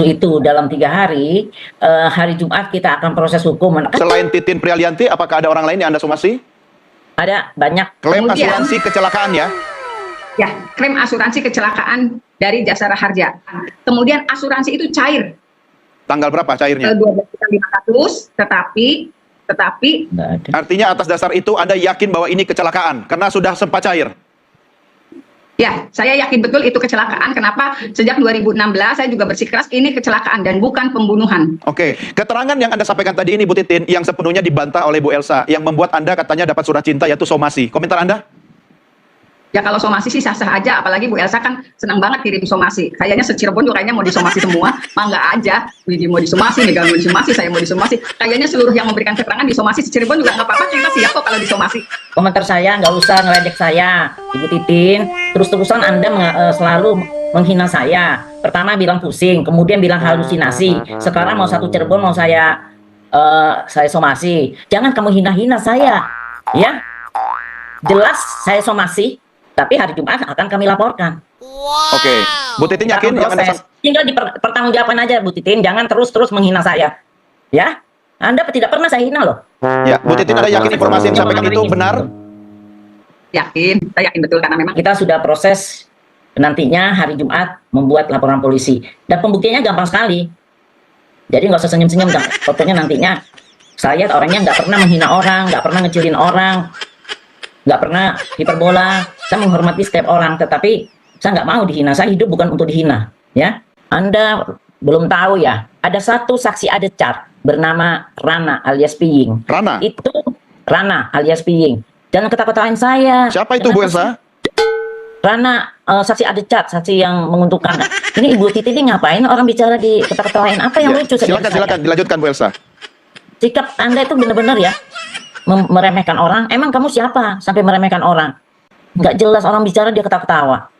itu dalam 3 hari, hari Jumat kita akan proses hukum. Selain Titin Prialianti, apakah ada orang lain yang Anda somasi? Ada banyak. Klaim Kemudian, asuransi kecelakaan ya? Ya, klaim asuransi kecelakaan dari Jasara Harja. Kemudian asuransi itu cair. Tanggal berapa cairnya? 12.500, tetapi Nggak ada. Artinya atas dasar itu Anda yakin bahwa ini kecelakaan karena sudah sempat cair. ya, saya yakin betul itu kecelakaan. Kenapa? Sejak 2016 saya juga bersikeras ini kecelakaan dan bukan pembunuhan. Oke, keterangan yang Anda sampaikan tadi ini Bu Titin yang sepenuhnya dibantah oleh Bu Elsa yang membuat Anda katanya dapat surat cinta yaitu somasi. Komentar Anda? Ya kalau somasi sih sah-sah aja, apalagi Bu Elsa kan senang banget kirim somasi. Kayaknya se-Cirebon juga kayaknya mau disomasi semua, mangga aja. Widi mau disomasi, Mega mau disomasi, saya mau disomasi. Kayaknya seluruh yang memberikan keterangan disomasi se-Cirebon juga nggak apa-apa, kita siap kok kalau disomasi. Komentar saya nggak usah ngeledek saya, Ibu Titin. Terus-terusan Anda selalu menghina saya. Pertama bilang pusing, kemudian bilang halusinasi. Sekarang mau satu Cirebon mau saya somasi. Jangan kamu hina-hina saya, ya. Jelas saya somasi. Tapi hari Jumat akan kami laporkan. Oke, Bu Titin yakin yang Anda Tinggal dipertanggungjawabkan aja Bu Titin, jangan terus-terus menghina saya. Ya, Anda tidak pernah saya hina loh. Ya, Bu Titin ada yakin informasi yang disampaikan itu benar? Yakin, saya yakin betul karena memang Kita sudah proses nantinya hari Jumat membuat laporan polisi. Dan pembuktiannya gampang sekali. Jadi nggak usah senyum-senyum, fotonya nantinya saya orangnya nggak pernah menghina orang, nggak pernah ngecilin orang, nggak pernah hiperbola. Saya menghormati setiap orang, tetapi saya nggak mau dihina. Saya hidup bukan untuk dihina, ya. Anda belum tahu ya, ada satu saksi adecat bernama Rana alias Piying. Rana? Itu Rana alias Piying. Jangan ketawa-ketawain saya. Siapa itu Bu Elsa? Rana, saksi adecat, saksi yang menguntungkan. Ini Ibu Titi ini ngapain orang bicara di ketawa-ketawain? Apa yang Ya, lucu? silakan dilanjutkan Bu Elsa. Sikap Anda itu benar-benar ya meremehkan orang. Emang kamu siapa sampai meremehkan orang? Nggak jelas orang bicara dia ketawa-ketawa.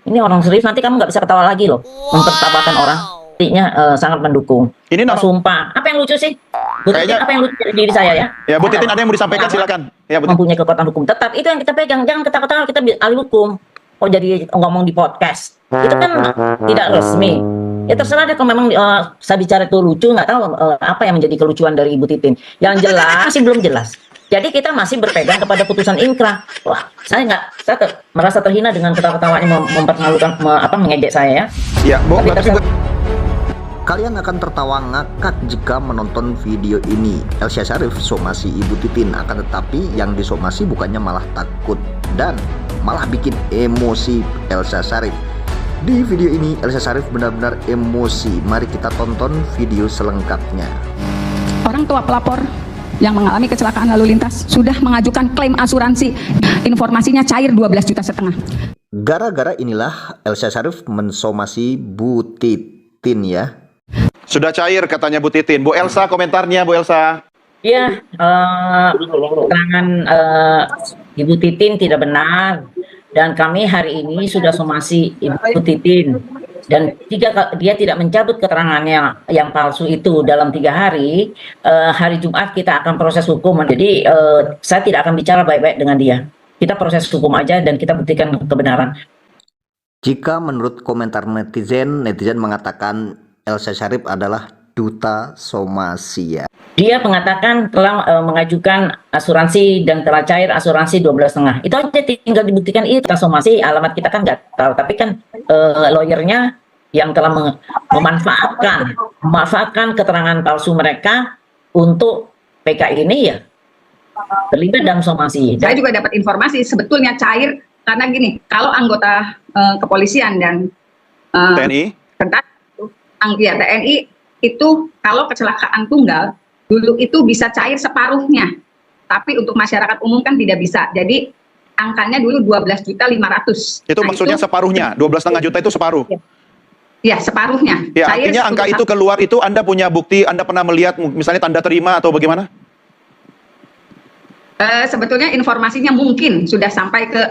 Ini orang serius, nanti kamu nggak bisa ketawa lagi loh. Mempertawakan orang. Artinya sangat mendukung. Ini sumpah. Apa yang lucu sih? Bu Titin, apa yang lucu dari diri saya ya? Ya, Bu Titin ada yang mau disampaikan, silakan. Ya, Bu Titin. Mempunyai kekuatan hukum. Tetap itu yang kita pegang. Jangan ketawa-ketawa, kita ahli hukum. Kok jadi ngomong di podcast? Itu kan tidak resmi. Ya terserah deh kalau memang saya bicara itu lucu, nggak tahu apa yang menjadi kelucuan dari Ibu Titin. Yang jelas sih belum jelas. Jadi kita masih berpegang kepada putusan inkrah. Wah, saya merasa terhina dengan ketawa-ketawanya mempermalukan, mengejek saya ya. Ya, Bu, Kalian akan tertawa ngakak jika menonton video ini. Elsa Syarif somasi Ibu Titin, akan tetapi yang disomasi bukannya malah takut dan malah bikin emosi Elsa Syarif. Di video ini Elsa Syarif benar-benar emosi. Mari kita tonton video selengkapnya. Orang tua pelapor yang mengalami kecelakaan lalu lintas sudah mengajukan klaim asuransi. Informasinya cair 12,5 juta. Gara-gara inilah Elsa Syarif mensomasi Bu Titin ya. sudah cair katanya Bu Titin. Bu Elsa, komentarnya Bu Elsa. Iya, keterangan Ibu Titin tidak benar. Dan kami hari ini sudah somasi Ibu Titin. Dan dia tidak mencabut keterangannya yang palsu itu dalam 3 hari. Hari Jumat kita akan proses hukum. Jadi saya tidak akan bicara baik-baik dengan dia. Kita proses hukum aja dan kita buktikan kebenaran. Jika menurut komentar netizen mengatakan Elsa Syarif adalah duta somasi ya. Dia mengatakan telah mengajukan asuransi dan telah cair asuransi 12,5. Itu aja tinggal dibuktikan itu somasi, alamat kita kan nggak tahu. Tapi kan lawyernya yang telah memanfaatkan keterangan palsu mereka untuk PK ini ya terlibat dalam somasi. Saya juga dapat informasi sebetulnya cair karena gini, kalau anggota kepolisian dan TNI, TNI itu kalau kecelakaan tunggal dulu itu bisa cair separuhnya, tapi untuk masyarakat umum kan tidak bisa. Jadi angkanya dulu 12.500.000. Itu maksudnya separuhnya, 12,5 juta itu separuh. Ya, separuhnya. Ya, artinya angka itu keluar itu Anda punya bukti, Anda pernah melihat misalnya tanda terima atau bagaimana? Sebetulnya informasinya mungkin sudah sampai ke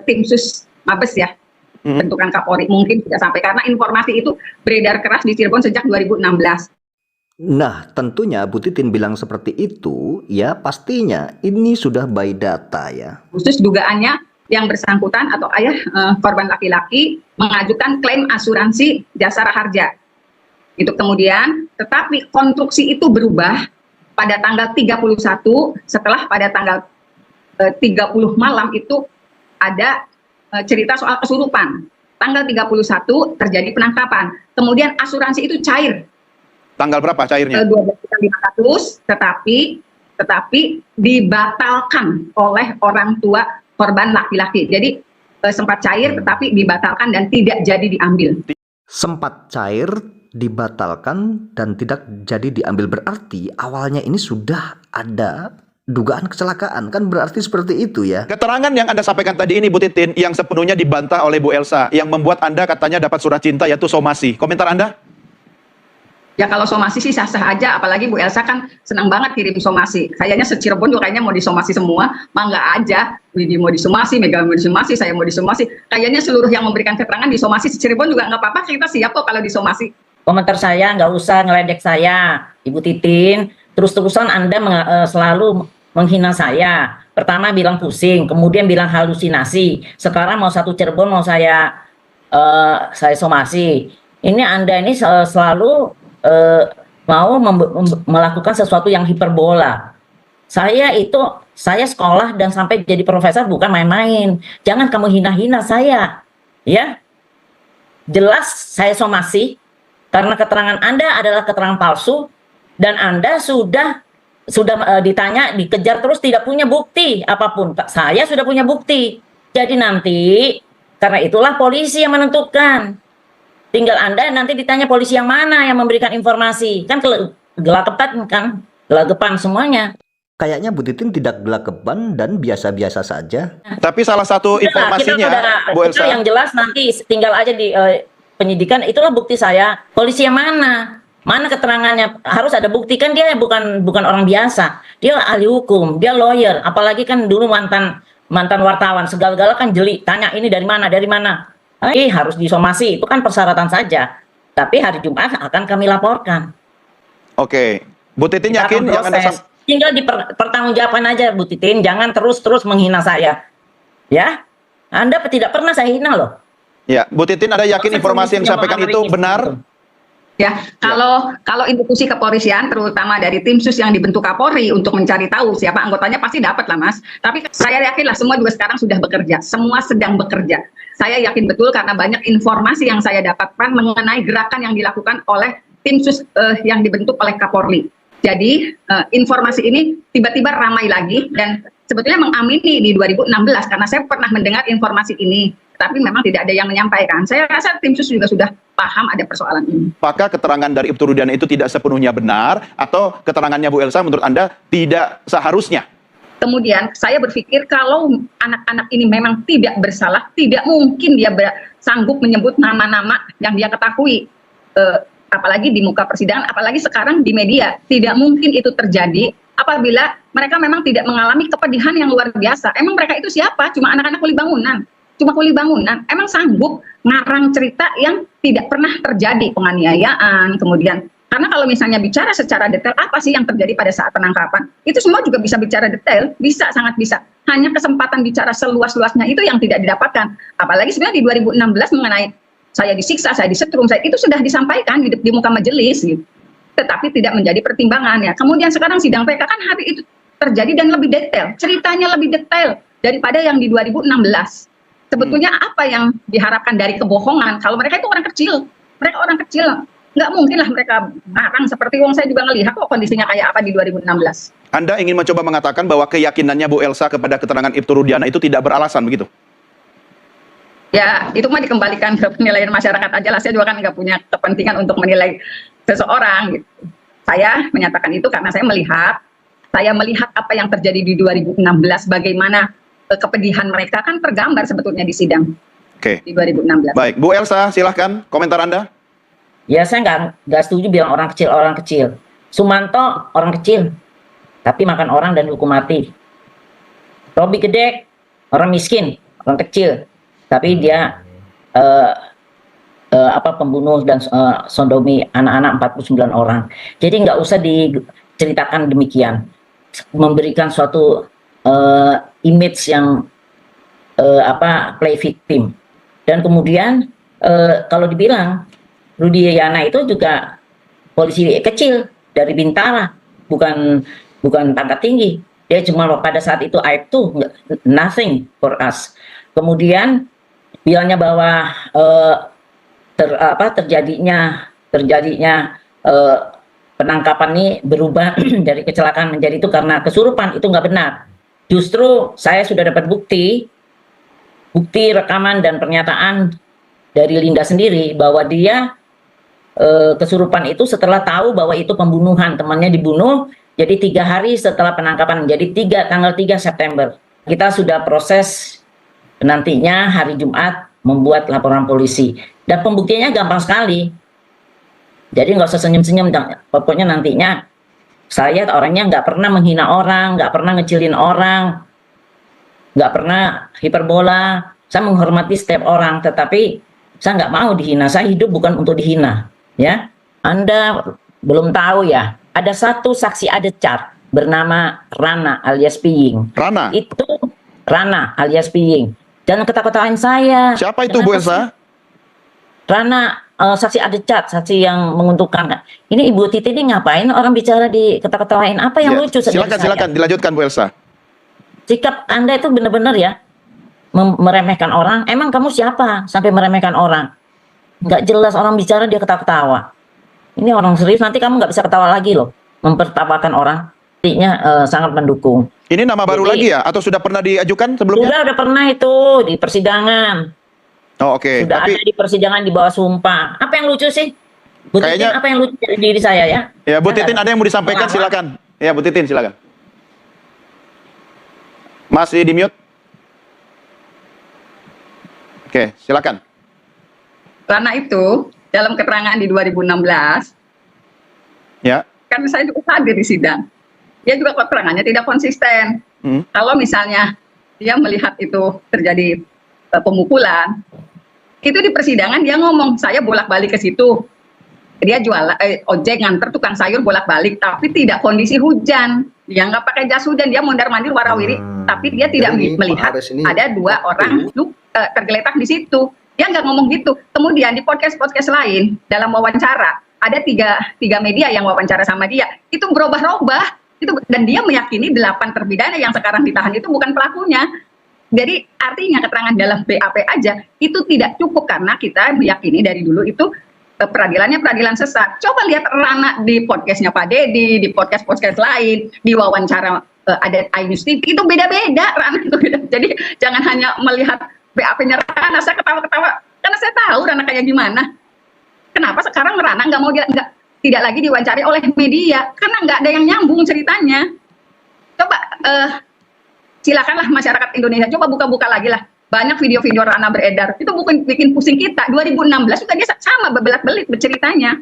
tim sus Mabes ya, bentukan Kapolri mungkin sudah sampai karena informasi itu beredar keras di Cirebon sejak 2016. Nah, tentunya Bu Titin bilang seperti itu, ya pastinya ini sudah by data ya. Khusus dugaannya yang bersangkutan atau ayah korban laki-laki mengajukan klaim asuransi Jasara Harja. Itu kemudian, tetapi konstruksi itu berubah pada tanggal 31 setelah pada tanggal 30 malam itu ada cerita soal kesurupan. Tanggal 31 terjadi penangkapan. Kemudian asuransi itu cair. Tanggal berapa cairnya? 12.500, tetapi dibatalkan oleh orang tua korban laki-laki. Jadi sempat cair tetapi dibatalkan dan tidak jadi diambil. Sempat cair, dibatalkan, dan tidak jadi diambil, berarti awalnya ini sudah ada dugaan kecelakaan, kan berarti seperti itu ya. Keterangan yang Anda sampaikan tadi ini Bu Titin yang sepenuhnya dibantah oleh Bu Elsa yang membuat Anda katanya dapat surat cinta yaitu somasi. Komentar Anda? Ya kalau somasi sih sah-sah aja, apalagi Bu Elsa kan senang banget kirim somasi. Kayaknya se-Cirebon juga kayaknya mau disomasi semua, mangga aja. Widi mau disomasi, Mega mau disomasi, saya mau disomasi. Kayaknya seluruh yang memberikan keterangan disomasi se-Cirebon juga nggak apa-apa, kita siap kok kalau disomasi. Komentar saya nggak usah ngeledek saya, Ibu Titin. Terus-terusan Anda selalu menghina saya. Pertama bilang pusing, kemudian bilang halusinasi. Sekarang mau satu Cirebon mau saya somasi. Ini Anda ini selalu mau melakukan sesuatu yang hiperbola. Saya sekolah dan sampai jadi profesor bukan main-main. Jangan kamu hina-hina saya, ya. Jelas saya somasi karena keterangan Anda adalah keterangan palsu dan Anda sudah ditanya, dikejar terus tidak punya bukti apapun. Saya sudah punya bukti. Jadi nanti karena itulah polisi yang menentukan. Tinggal Anda nanti ditanya polisi yang mana yang memberikan informasi. Kan gelagapan semuanya. Kayaknya Bu Titin tidak gelagapan dan biasa-biasa saja. Tapi salah satu informasinya, Bu Elsa, yang jelas nanti tinggal aja di penyidikan, itulah bukti saya. Polisi yang mana? Mana keterangannya? Harus ada bukti, kan dia bukan orang biasa. Dia ahli hukum, dia lawyer, apalagi kan dulu mantan wartawan, segala-gala kan jeli, tanya ini dari mana? Harus disomasi, itu kan persyaratan saja. Tapi hari Jumat akan kami laporkan. Oke. Bu Titin Kita yakin akan yang Anda proses. Tinggal dipertanggungjawabkan aja Bu Titin, jangan terus menghina saya. Ya? Anda tidak pernah saya hina loh. Ya, Bu Titin, Anda yakin informasi yang disampaikan itu benar? Ya, kalau institusi kepolisian, terutama dari tim sus yang dibentuk Kapolri untuk mencari tahu siapa anggotanya pasti dapat lah Mas. Tapi saya yakinlah semua juga sekarang sudah bekerja, semua sedang bekerja. Saya yakin betul karena banyak informasi yang saya dapatkan mengenai gerakan yang dilakukan oleh tim sus yang dibentuk oleh Kapolri. Jadi informasi ini tiba-tiba ramai lagi dan sebetulnya mengamini di 2016 karena saya pernah mendengar informasi ini. Tapi memang tidak ada yang menyampaikan. Saya rasa tim sus juga sudah paham ada persoalan ini. Apakah keterangan dari Ibtu Rudiana itu tidak sepenuhnya benar atau keterangannya Bu Elsa menurut Anda tidak seharusnya? Kemudian saya berpikir kalau anak-anak ini memang tidak bersalah, tidak mungkin dia sanggup menyebut nama-nama yang dia ketahui. Apalagi di muka persidangan, apalagi sekarang di media. Tidak mungkin itu terjadi apabila mereka memang tidak mengalami kepedihan yang luar biasa. Emang mereka itu siapa? Cuma anak-anak kuli bangunan. Emang sanggup ngarang cerita yang tidak pernah terjadi, penganiayaan, kemudian karena kalau misalnya bicara secara detail apa sih yang terjadi pada saat penangkapan, itu semua juga bisa bicara detail, sangat bisa. Hanya kesempatan bicara seluas-luasnya itu yang tidak didapatkan. Apalagi sebenarnya di 2016 mengenai saya disiksa, saya disetrum, itu sudah disampaikan di muka majelis, gitu. Tetapi tidak menjadi pertimbangan ya. Kemudian sekarang sidang PK kan hari itu terjadi dan lebih detail, ceritanya lebih detail daripada yang di 2016. Sebetulnya apa yang diharapkan dari kebohongan? Kalau mereka itu orang kecil, nggak mungkin lah mereka ngarang seperti wong saya juga ngelihat kok kondisinya kayak apa di 2016. Anda ingin mencoba mengatakan bahwa keyakinannya Bu Elsa kepada keterangan Ibtu Rudiana itu tidak beralasan begitu? Ya, itu mah dikembalikan ke penilaian masyarakat aja lah. Saya juga kan nggak punya kepentingan untuk menilai seseorang. Gitu. Saya menyatakan itu karena saya melihat apa yang terjadi di 2016, bagaimana kepedihan mereka kan tergambar sebetulnya di sidang. Di 2016. Baik, Bu Elsa, silahkan komentar Anda. Ya saya nggak setuju bilang orang kecil. Sumanto orang kecil, tapi makan orang dan hukum mati. Robi Gedek orang miskin, orang kecil, tapi dia pembunuh dan sodomi anak-anak 49 orang. Jadi nggak usah diceritakan demikian, memberikan suatu image yang play victim. Dan kemudian kalau dibilang Rudiana itu juga polisi kecil dari Bintara, bukan pangkat tinggi. Dia cuma pada saat itu aib tuh nothing for us. Kemudian bilangnya bahwa terjadinya penangkapan ini berubah dari kecelakaan menjadi itu karena kesurupan, itu nggak benar. Justru saya sudah dapat bukti rekaman dan pernyataan dari Linda sendiri bahwa dia kesurupan itu setelah tahu bahwa itu pembunuhan, temannya dibunuh. Jadi 3 hari setelah penangkapan, jadi tanggal 3 September kita sudah proses, nantinya hari Jumat membuat laporan polisi dan pembuktiannya gampang sekali. Jadi nggak usah senyum-senyum, pokoknya nantinya saya orangnya nggak pernah menghina orang, nggak pernah ngecilin orang, nggak pernah hiperbola. Saya menghormati setiap orang, tetapi saya nggak mau dihina. Saya hidup bukan untuk dihina, ya. Anda belum tahu ya, ada satu saksi adecat bernama Rana alias Piying. Rana? Itu Rana alias Piying. Jangan ketawa-ketawain saya. Siapa itu Bu Elsa? Rana, saksi adecat, saksi yang menguntungkan. Ini Ibu Titi ini ngapain orang bicara di ketawa-ketawain? Apa yang lucu? Silakan dilanjutkan Bu Elsa. Sikap Anda itu benar-benar ya meremehkan orang. Emang kamu siapa sampai meremehkan orang? Nggak jelas orang bicara dia ketawa-ketawa. Ini orang serius, nanti kamu nggak bisa ketawa lagi loh. Mempertawakan orang. Artinya sangat mendukung. Ini nama baru lagi ya? Atau sudah pernah diajukan sebelumnya? Udah pernah itu di persidangan. Oh, oke. Sudah ada di persidangan di bawah sumpah. Apa yang lucu sih? Bu Titin, apa yang lucu dari diri saya ya? Ya, Bu Titin ada yang mau disampaikan, silakan. Ya, Bu Titin silakan. Masih di mute? Oke, silakan. Karena itu dalam keterangan di 2016, Ya. kan saya juga hadir di sidang. Dia juga keterangannya tidak konsisten. Kalau misalnya dia melihat itu terjadi pemukulan, itu di persidangan dia ngomong, saya bolak-balik ke situ. Dia jual ojek nganter tukang sayur bolak-balik, tapi tidak kondisi hujan. Dia nggak pakai jas hujan, dia mondar-mandir warawiri, tapi dia tidak melihat ada 2 orang tergeletak di situ. Dia nggak ngomong gitu. Kemudian di podcast lain dalam wawancara ada tiga media yang wawancara sama dia, itu berubah-ubah itu, dan dia meyakini 8 terpidana yang sekarang ditahan itu bukan pelakunya. Jadi artinya keterangan dalam BAP aja itu tidak cukup karena kita meyakini dari dulu itu peradilannya peradilan sesat. Coba lihat Rana di podcastnya Pak Deddy, di podcast lain, di wawancara ada iNews TV, itu beda-beda Rana itu beda. Jadi jangan hanya melihat BAP-nya Rana. Saya ketawa-ketawa karena saya tahu Rana kayak gimana. Kenapa sekarang Rana nggak mau tidak lagi diwawancari oleh media karena nggak ada yang nyambung ceritanya. Coba silakanlah masyarakat Indonesia coba buka-buka lagi lah. Banyak video-video Rana beredar. Itu bukan bikin pusing kita. 2016 juga dia sama bebelat-belit berceritanya.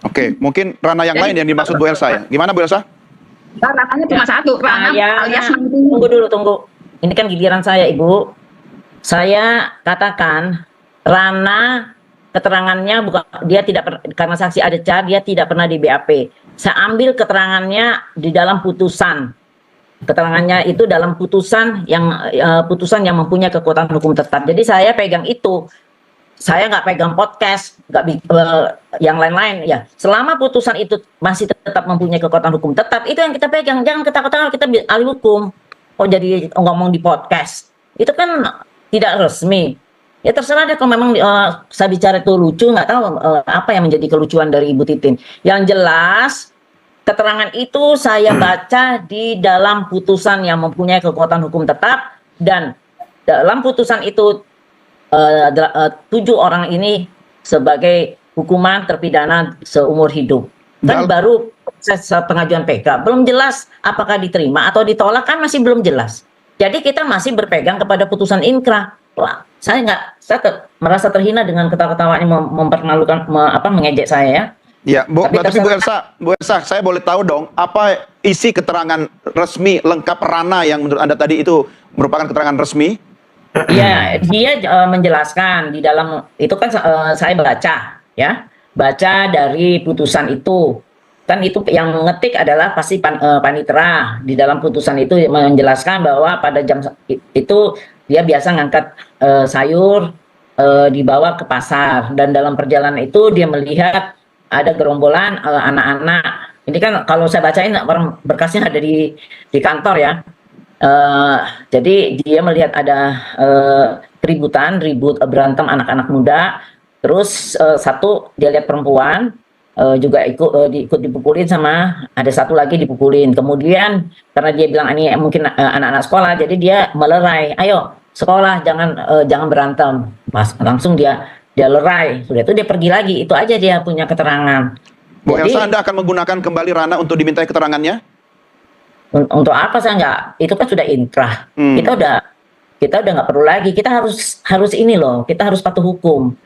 Oke, mungkin Rana yang lain yang dimaksud Bu Elsa ya. Gimana Bu Elsa? Rananya cuma satu, Rana alias Tunggu. Ini kan giliran saya, Ibu. Saya katakan Rana keterangannya bukan, dia tidak karena saksi adecat, dia tidak pernah di BAP. Saya ambil keterangannya di dalam putusan. Keterangannya itu dalam putusan yang mempunyai kekuatan hukum tetap. Jadi saya pegang itu. Saya nggak pegang podcast, yang lain-lain ya. Selama putusan itu masih tetap mempunyai kekuatan hukum tetap, itu yang kita pegang. Jangan ketawa-ketawa kita ahli hukum. Oh jadi ngomong di podcast. Itu kan tidak resmi. Ya terserah deh kalau memang saya bicara itu lucu, nggak tahu apa yang menjadi kelucuan dari Ibu Titin. Yang jelas keterangan itu saya baca di dalam putusan yang mempunyai kekuatan hukum tetap, dan dalam putusan itu 7 orang ini sebagai hukuman terpidana seumur hidup. Kan baru proses pengajuan PK, belum jelas apakah diterima atau ditolak, kan masih belum jelas. Jadi kita masih berpegang kepada putusan inkrah. Wah, saya merasa terhina dengan ketawa-ketawanya mempermalukan, mengejek saya ya. Ya, tapi Bu Elsa, saya boleh tahu dong, apa isi keterangan resmi lengkap Rana yang menurut Anda tadi itu merupakan keterangan resmi? Ya, dia menjelaskan di dalam itu kan saya baca dari putusan itu. Kan itu yang ngetik adalah pasti panitera. Di dalam putusan itu menjelaskan bahwa pada jam itu dia biasa ngangkat sayur dibawa ke pasar, dan dalam perjalanan itu dia melihat ada gerombolan anak-anak. Ini kan kalau saya bacain orang berkasnya ada di kantor ya. Jadi dia melihat ada keributan, berantem anak-anak muda. Terus satu dia lihat perempuan juga ikut dipukulin, sama ada satu lagi dipukulin. Kemudian karena dia bilang ini mungkin anak-anak sekolah, jadi dia melerai, ayo sekolah jangan berantem. Langsung dia lerai. Sudah itu dia pergi lagi. Itu aja dia punya keterangan. Bu Jadi, Elsa, Anda akan menggunakan kembali Rana untuk dimintai keterangannya? untuk apa saya nggak? Itu kan sudah inkrah. Kita udah nggak perlu lagi. Kita harus ini loh. Kita harus patuh hukum.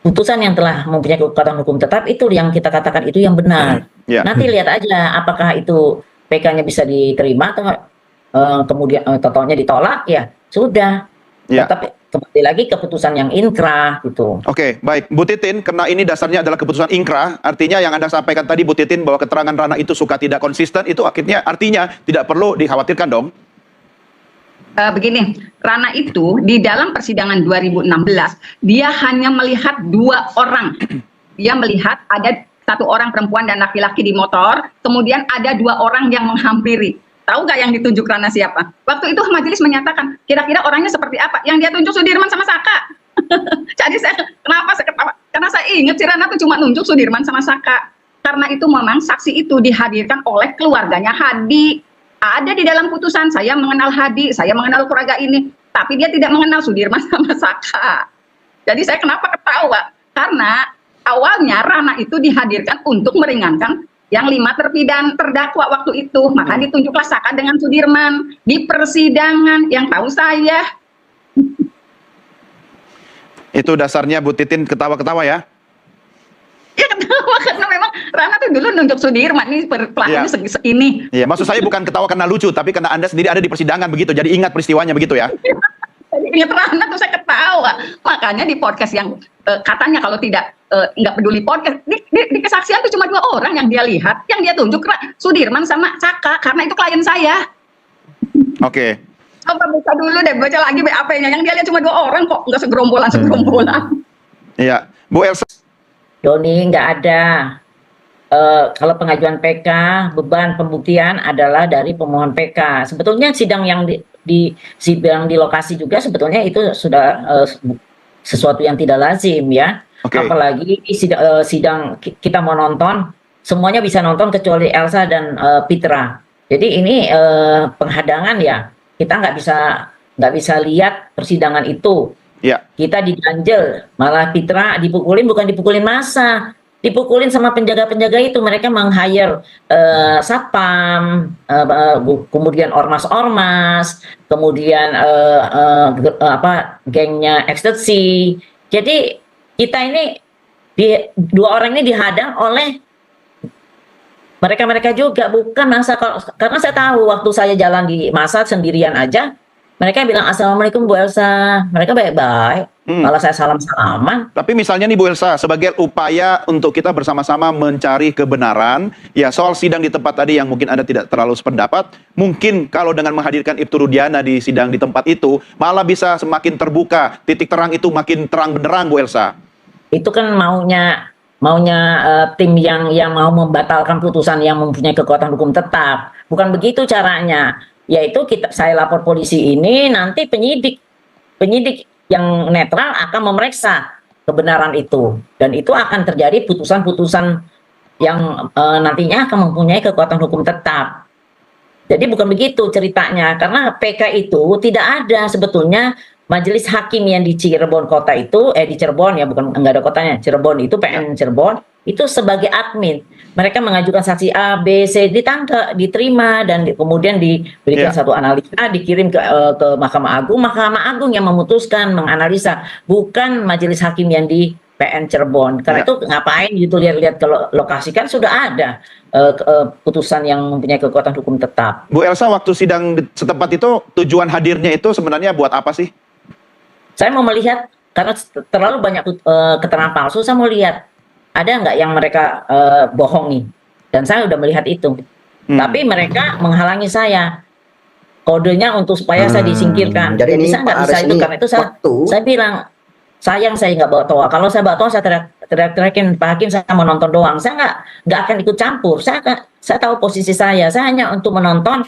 Putusan yang telah mempunyai kekuatan hukum tetap itu yang kita katakan itu yang benar. Ya. Nanti lihat aja apakah itu PK-nya bisa diterima atau kemudian totalnya ditolak, ya sudah. Ya. Tapi kembali lagi keputusan yang inkrah gitu. Oke, baik. Bu Titin, karena ini dasarnya adalah keputusan inkrah, artinya yang Anda sampaikan tadi, Bu Titin, bahwa keterangan Rana itu suka tidak konsisten, itu artinya tidak perlu dikhawatirkan dong? Begini, Rana itu di dalam persidangan 2016 dia hanya melihat 2 orang. Dia melihat ada 1 orang perempuan dan laki-laki di motor, kemudian ada 2 orang yang menghampiri. Tahu nggak yang ditunjuk Rana siapa? Waktu itu majelis menyatakan kira-kira orangnya seperti apa? Yang dia tunjuk Sudirman sama Saka. Jadi kenapa saya ketawa? Karena saya ingat si Rana tuh cuma nunjuk Sudirman sama Saka. Karena itu memang saksi itu dihadirkan oleh keluarganya Hadi. Ada di dalam putusan, saya mengenal Hadi, saya mengenal keluarga ini, tapi dia tidak mengenal Sudirman sama Saka. Jadi saya kenapa ketawa? Karena awalnya Rana itu dihadirkan untuk meringankan yang 5 terdakwa waktu itu, maka ditunjuklah Saka dengan Sudirman di persidangan. Yang tahu saya. Itu dasarnya Bu Titin ketawa-ketawa ya? Ya ketawa karena memang Rana tuh dulu nunjuk Sudirman ini pelakunya segini. Iya, maksud saya bukan ketawa karena lucu, tapi karena Anda sendiri ada di persidangan begitu, jadi ingat peristiwanya begitu ya? Ingat Rana tuh saya ketawa. Makanya di podcast yang katanya kalau tidak nggak peduli podcast, di kesaksian tuh cuma 2 orang yang dia lihat, yang dia tunjuk Sudirman sama Saka, karena itu klien saya. Oke. Coba baca dulu deh, baca lagi BAP-nya. Yang dia lihat cuma 2 orang kok, nggak segerombolan. Iya, Bu Elsa. Doni, nggak ada. Kalau pengajuan PK, beban pembuktian adalah dari pemohon PK. Sebetulnya sidang yang sidang di lokasi juga sebetulnya itu sudah sesuatu yang tidak lazim ya. Oke. Apalagi sidang kita mau nonton, semuanya bisa nonton kecuali Elsa dan Pitra. Jadi ini penghadangan ya. Kita nggak bisa lihat persidangan itu. Ya. Kita diganjel, malah Pitra dipukulin, bukan dipukulin massa, dipukulin sama penjaga-penjaga itu. Mereka meng-hire satpam, kemudian ormas-ormas, kemudian gengnya ekstasi. Jadi kita ini 2 orang ini dihadang oleh mereka juga, bukan massa. Karena saya tahu waktu saya jalan di massa sendirian aja, mereka bilang Assalamualaikum Bu Elsa, mereka baik-baik, malah saya salam-salaman. Tapi misalnya nih Bu Elsa, sebagai upaya untuk kita bersama-sama mencari kebenaran, ya soal sidang di tempat tadi yang mungkin Anda tidak terlalu sependapat, mungkin kalau dengan menghadirkan Ibtu Rudiana di sidang di tempat itu, malah bisa semakin terbuka, titik terang itu makin terang benerang Bu Elsa. Itu kan maunya tim yang mau membatalkan putusan yang mempunyai kekuatan hukum tetap. Bukan begitu caranya. Yaitu saya lapor polisi ini, nanti penyidik yang netral akan memeriksa kebenaran itu, dan itu akan terjadi putusan-putusan yang nantinya akan mempunyai kekuatan hukum tetap. Jadi bukan begitu ceritanya, karena PK itu tidak ada sebetulnya. Majelis hakim yang di Cirebon kota itu, di Cirebon ya, bukan enggak ada kotanya, Cirebon itu PN Cirebon itu sebagai admin. Mereka mengajukan saksi A, B, C, ditangkap, diterima, dan kemudian diberikan satu analisa, dikirim ke Mahkamah Agung yang memutuskan, menganalisa, bukan majelis hakim yang di PN Cirebon. Karena itu ngapain gitu lihat-lihat ke lokasi, kan sudah ada putusan yang mempunyai kekuatan hukum tetap. Bu Elsa, waktu sidang setempat itu tujuan hadirnya itu sebenarnya buat apa sih? Saya mau melihat, karena terlalu banyak keterangan palsu, saya mau lihat ada nggak yang mereka bohongi, dan saya udah melihat itu. Tapi mereka menghalangi saya, kodenya untuk supaya saya disingkirkan. Jadi saya nggak bisa itu, karena itu saya bilang sayang saya nggak bawa toa. Kalau saya bawa toa, saya teriak-teriakin Pak Hakim, saya mau nonton doang. Saya nggak akan ikut campur. Saya tahu posisi saya hanya untuk menonton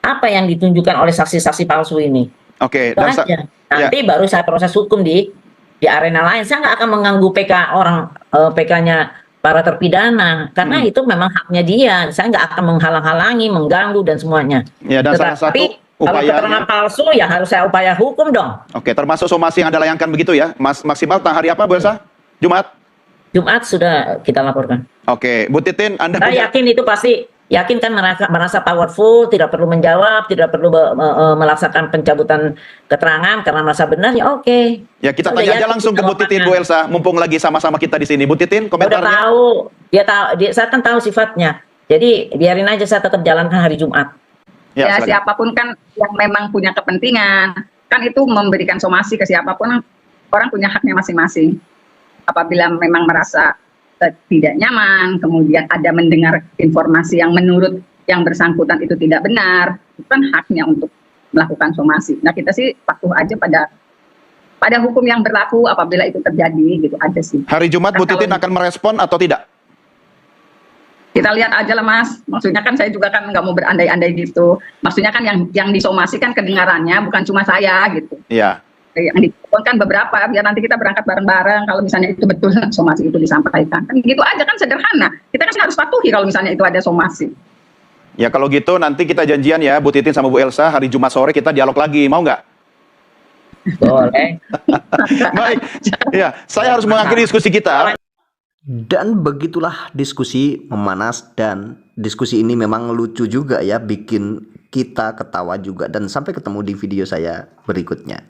apa yang ditunjukkan oleh saksi-saksi palsu ini. Oke, Itu aja. Nanti baru saya proses hukum di arena lain. Saya nggak akan mengganggu PK orang, PK-nya para terpidana, karena itu memang haknya dia. Saya nggak akan menghalang-halangi, mengganggu dan semuanya. Ya, dan salah satu Tetapi kalau upaya keterangan palsu ya harus saya upaya hukum dong. Oke, termasuk somasi yang Anda layangkan begitu ya. Maksimal hari apa, Bu Elsa? Jumat? Jumat sudah kita laporkan. Oke, Bu Titin, Anda Saya punya yakin itu pasti, yakin kan merasa powerful, tidak perlu menjawab, tidak perlu melaksanakan pencabutan keterangan karena merasa benar, ya oke. Ya, kita Saya tanya aja yakin langsung ke Bu Titin, Bu Elsa, mumpung lagi sama-sama kita di sini. Bu Titin, Udah komentarnya. tahu, saya kan tahu sifatnya. Jadi biarin aja saya tetap jalankan hari Jumat. Ya, silakan. siapapun kan yang memang punya kepentingan, kan itu memberikan somasi ke siapapun, orang punya haknya masing-masing. Apabila memang merasa tidak nyaman, kemudian ada mendengar informasi yang menurut yang bersangkutan itu tidak benar, itu kan haknya untuk melakukan somasi. Nah, kita sih patuh aja pada hukum yang berlaku apabila itu terjadi, gitu aja sih. Hari Jumat Bu Kalau- Titin akan merespon atau tidak? Kita lihat aja lah, Mas. Maksudnya kan saya juga kan nggak mau berandai-andai gitu. Maksudnya kan yang disomasi kan kedengarannya bukan cuma saya gitu. Iya. Yang ditelepon kan beberapa, biar nanti kita berangkat bareng-bareng kalau misalnya itu betul somasi itu disampaikan. Kan gitu aja, kan sederhana. Kita kan harus patuhi kalau misalnya itu ada somasi. Ya, kalau gitu nanti kita janjian ya, Bu Titin sama Bu Elsa, hari Jumat sore kita dialog lagi, mau nggak? Boleh. Baik, ya, saya harus mengakhiri diskusi kita. Dan begitulah diskusi memanas, dan diskusi ini memang lucu juga ya, bikin kita ketawa juga. Dan sampai ketemu di video saya berikutnya.